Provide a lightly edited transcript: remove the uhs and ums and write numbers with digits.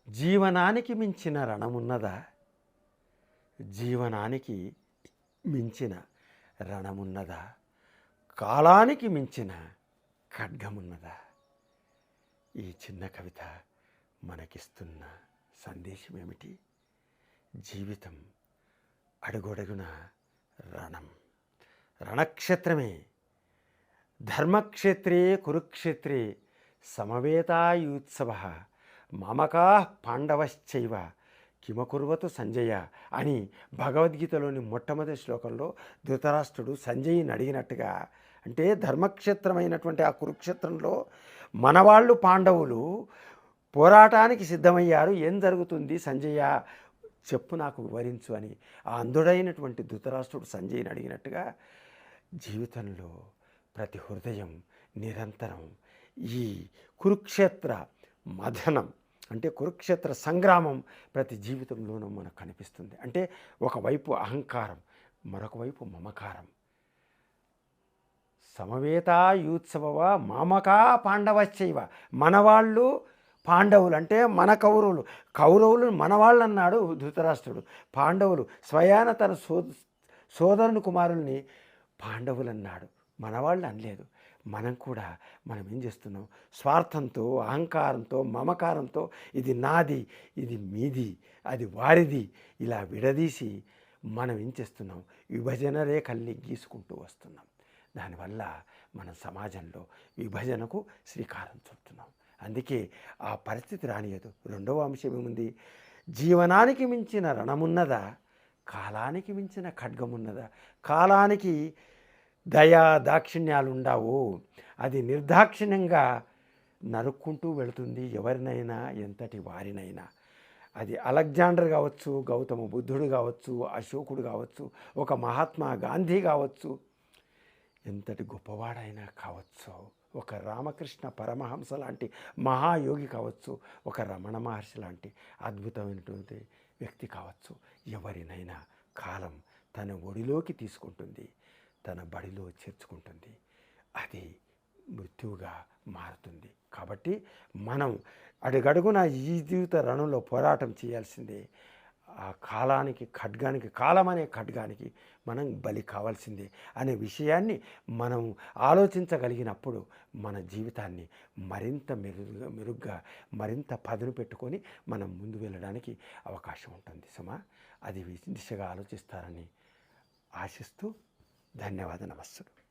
జీవనానికి మించిన రణమున్నదా? జీవనానికి మించిన రణమున్నదా? కాలానికి మించిన ఖడ్గమున్నదా? ఈ చిన్న కవిత మనకిస్తున్న సందేశం ఏమిటి? జీవితం అడుగడుగున రణం, రణక్షేత్రమే. ధర్మక్షేత్రే కురుక్షేత్రే సమవేతాయుత్సవ మామకా పాండవశ్చైవ కిమకుర్వతు సంజయ అని భగవద్గీతలోని మొట్టమొదటి శ్లోకంలో ధృతరాష్ట్రుడు సంజయ్ని అడిగినట్టుగా, అంటే ధర్మక్షేత్రమైనటువంటి ఆ కురుక్షేత్రంలో మనవాళ్ళు పాండవులు పోరాటానికి సిద్ధమయ్యారు. ఏం జరుగుతుంది సంజయ, చెప్పు, నాకు వివరించు అని ఆ అంధుడైనటువంటి ధృతరాష్ట్రుడు సంజయ్ని అడిగినట్టుగా, జీవితంలో ప్రతి హృదయం నిరంతరం ఈ కురుక్షేత్ర మథనం, అంటే కురుక్షేత్ర సంగ్రామం ప్రతి జీవితంలోనూ మనకు కనిపిస్తుంది. అంటే ఒకవైపు అహంకారం, మరొక వైపు మమకారం. సమవేతాయుత్సవ మామకా పాండవశ్చైవ, మనవాళ్ళు పాండవులు అంటే మన కౌరవులు, కౌరవులు మనవాళ్ళు అన్నాడు ధృతరాష్ట్రుడు. పాండవులు స్వయాన తన సోదరుని కుమారుల్ని పాండవులు అన్నాడు, మనవాళ్ళు అనలేదు. మనం ఏం చేస్తున్నాం? స్వార్థంతో, అహంకారంతో, మమకారంతో ఇది నాది, ఇది మీది, అది వారిది, ఇలా విడదీసి మనం ఏం చేస్తున్నాం? విభజన రేఖల్ని గీసుకుంటూ వస్తున్నాం. దానివల్ల మన సమాజంలో విభజనకు శ్రీకారం చుడుతున్నాం. అందుకే ఆ పరిస్థితి రానియదు. రెండవ అంశం ఏముంది? జీవనానికి మించిన రణమున్నదా? కాలానికి మించిన ఖడ్గమున్నదా? కాలానికి దయా దాక్షిణ్యాలు ఉండవు. అది నిర్దాక్షిణ్యంగా నరుక్కుంటూ వెళుతుంది ఎవరినైనా, ఎంతటి వారినైనా. అది అలెగ్జాండర్ కావచ్చు, గౌతమ బుద్ధుడు కావచ్చు, అశోకుడు కావచ్చు, ఒక మహాత్మా గాంధీ కావచ్చు, ఎంతటి గొప్పవాడైనా కావచ్చు, ఒక రామకృష్ణ పరమహంస లాంటి మహాయోగి కావచ్చు, ఒక రమణ మహర్షి లాంటి అద్భుతమైనటువంటి వ్యక్తి కావచ్చు, ఎవరినైనా కాలం తన ఒడిలోకి తీసుకుంటుంది, తన బడిలో చేర్చుకుంటుంది. అది మృత్యువుగా మారుతుంది. కాబట్టి మనం అడుగడుగున ఈ జీవిత రణంలో పోరాటం చేయాల్సిందే. ఆ కాలానికి, ఖడ్గానికి, కాలం అనే ఖడ్గానికి మనం బలి కావాల్సిందే అనే విషయాన్ని మనం ఆలోచించగలిగినప్పుడు మన జీవితాన్ని మరింత మెరుగ్గా మరింత పదును పెట్టుకొని మనం ముందు వెళ్ళడానికి అవకాశం ఉంటుంది. సుమా, అది దిశగా ఆలోచిస్తారని ఆశిస్తూ ధన్యవాద నమస్సులు.